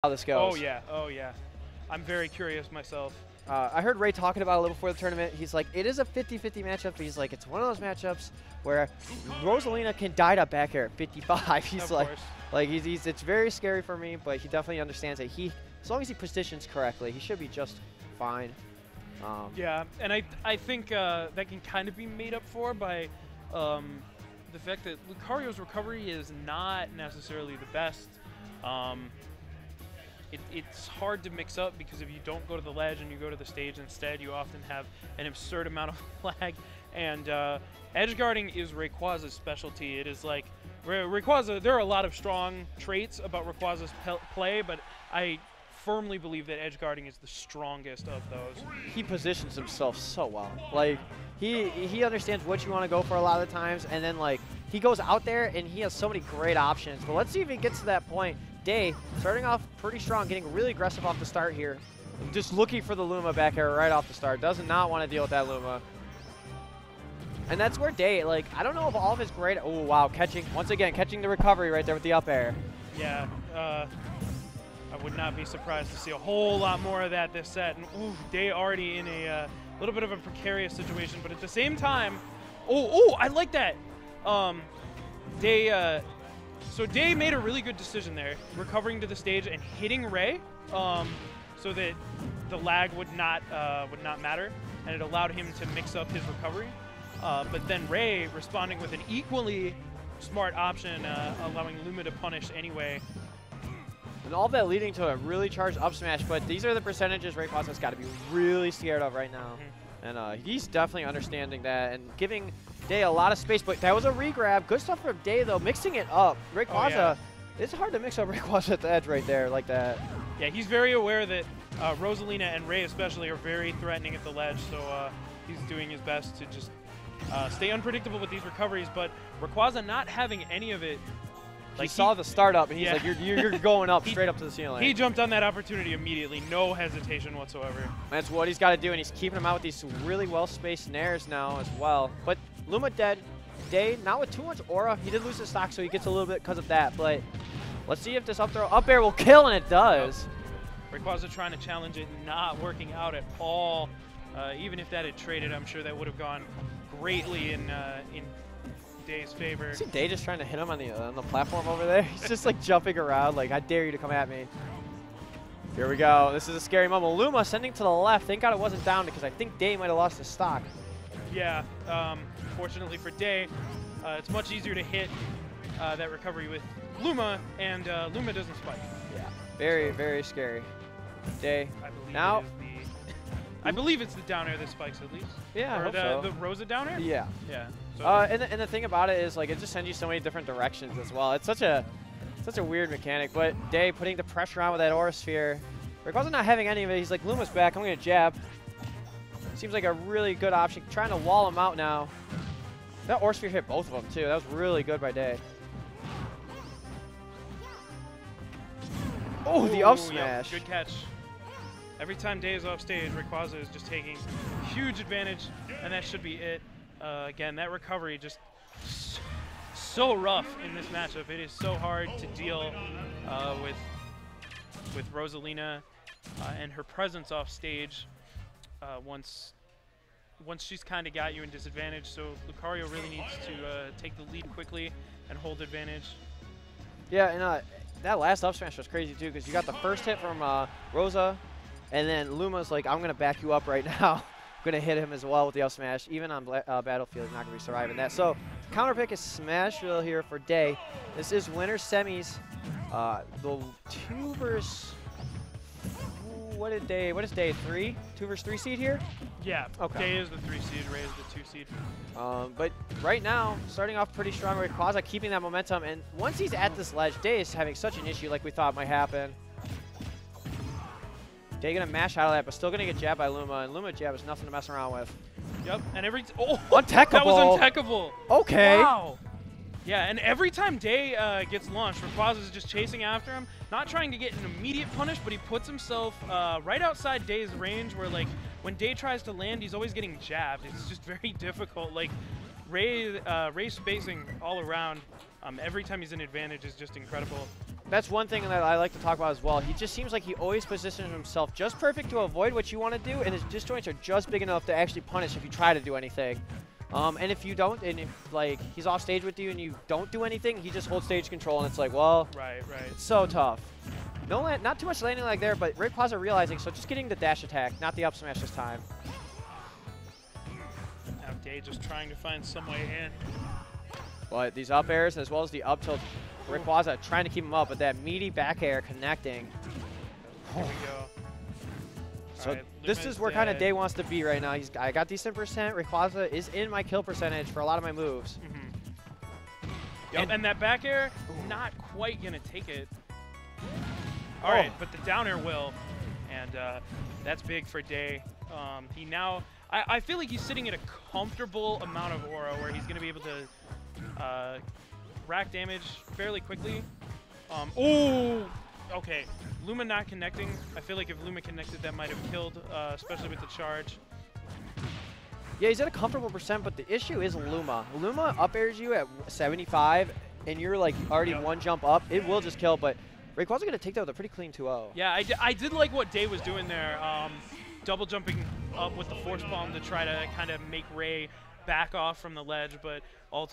how this goes. Oh, yeah. Oh, yeah. I'm very curious myself. I heard Ray talking about it a little before the tournament. He's like, it is a 50-50 matchup, but he's like, it's one of those matchups where RosaLuma can die to back air at 55. He's it's very scary for me, but he definitely understands that as long as he positions correctly, he should be just fine. Yeah, and I think that can kind of be made up for by the fact that Lucario's recovery is not necessarily the best. It's hard to mix up because if you don't go to the ledge and you go to the stage instead, you often have an absurd amount of lag. And edge guarding is Rayquaza's specialty. It is like Rayquaza. There are a lot of strong traits about Rayquaza's play, but I firmly believe that edge guarding is the strongest of those. He positions himself so well. Like he understands what you want to go for a lot of the times, and then like he goes out there and he has so many great options. But let's see if he gets to that point. Day starting off pretty strong, getting really aggressive off the start here. Just looking for the Luma back air right off the start. Does not want to deal with that Luma. And that's where Day, like, I don't know if all of his great, oh wow, once again, catching the recovery right there with the up air. Yeah, I would not be surprised to see a whole lot more of that this set. And ooh, Day already in a little bit of a precarious situation, but at the same time, oh, I like that. So Day made a really good decision there, recovering to the stage and hitting Ray, so that the lag would not matter, and it allowed him to mix up his recovery. But then Ray responding with an equally smart option, allowing Luma to punish anyway. And all that leading to a really charged up smash, but these are the percentages Rayquaza's got to be really scared of right now. And he's definitely understanding that and giving Day a lot of space, but that was a regrab. Good stuff from Day, though, mixing it up. Rayquaza, it's hard to mix up Rayquaza at the edge right there like that. Yeah, he's very aware that RosaLuma and Ray especially are very threatening at the ledge, so he's doing his best to just stay unpredictable with these recoveries, but Rayquaza not having any of it. Like he saw the startup, and he's like, you're going up straight up to the ceiling. He jumped on that opportunity immediately, no hesitation whatsoever. That's what he's got to do, and he's keeping him out with these really well-spaced nairs now as well. But Luma dead. Day, not with too much aura. He did lose his stock, so he gets a little bit because of that. But let's see if this up air will kill, and it does. Yep. Rayquaza trying to challenge it, not working out at all. Even if that had traded, I'm sure that would have gone greatly in Day's favor. See Day just trying to hit him on the platform over there. He's just like jumping around, like I dare you to come at me. Here we go. This is a scary moment. Luma sending to the left. Thank God it wasn't down because I think Day might have lost his stock. Yeah. Fortunately for Day, it's much easier to hit that recovery with Luma, and Luma doesn't spike. Yeah. Very, very scary. Day. I believe it's the down air that spikes at least. Yeah, or I hope so. The Rosa down air? Yeah. Yeah. So and the thing about it is, like, it just sends you so many different directions as well. It's such a weird mechanic, but Day putting the pressure on with that aura sphere. Rayquaza not having any of it. He's like, Luma's back. I'm going to jab. Seems like a really good option. Trying to wall him out now. That aura sphere hit both of them, too. That was really good by Day. Oh, the up smash. Yep, good catch. Every time Day is off stage, Rayquaza is just taking huge advantage, and that should be it. Again, that recovery just so rough in this matchup. It is so hard to deal with RosaLuma and her presence off stage once she's kind of got you in disadvantage. So Lucario really needs to take the lead quickly and hold advantage. Yeah, and that last up smash was crazy too, because you got the first hit from Rosa, and then Luma's like, I'm going to back you up right now. I'm going to hit him as well with the up smash. Even on Battlefield, he's not going to be surviving that. So counter pick is Smashville here for Day. This is winner semis. The 2 versus... What is Day? 3? 2 versus 3 seed here? Yeah. Okay. Day is the 3 seed, Ray is the 2 seed. But right now, starting off pretty strong, Rayquaza keeping that momentum. And once he's at this ledge, Day is having such an issue like we thought might happen. Day gonna mash out of that, but still gonna get jabbed by Luma, and Luma jab is nothing to mess around with. Yep, and untechable. That was untechable. Okay. Wow. Yeah, and every time Day gets launched, Rayquaza is just chasing after him, not trying to get an immediate punish, but he puts himself right outside Day's range, where like when Day tries to land, he's always getting jabbed. It's just very difficult. Like Ray spacing all around every time he's in advantage is just incredible. That's one thing that I like to talk about as well. He just seems like he always positions himself just perfect to avoid what you want to do, and his disjoints are just big enough to actually punish if you try to do anything. And if you don't, and if like he's off stage with you and you don't do anything, he just holds stage control, and it's like, well, right. It's so tough. No, not too much landing lag there, but Rayquaza realizing, so just getting the dash attack, not the up smash this time. Now Day just trying to find some way in. But these up airs as well as the up tilt, Rayquaza trying to keep him up, but that meaty back air connecting. Here we go. So right, this is where kind of Day wants to be right now. I got decent percent. Rayquaza is in my kill percentage for a lot of my moves. Yep, and that back air, not quite going to take it. All right, but the down air will, and that's big for Day. He now, I feel like he's sitting at a comfortable amount of aura where he's going to be able to rack damage fairly quickly. Okay, Luma not connecting. I feel like if Luma connected, that might have killed, especially with the charge. Yeah, he's at a comfortable percent, but the issue is Luma. Luma up airs you at 75, and you're like already one jump up. It will just kill, but Rayquaza's going to take that with a pretty clean 2-0. Yeah, I did like what Day was doing there. Double jumping up with the force bomb to try to kind of make Ray back off from the ledge, but ultimately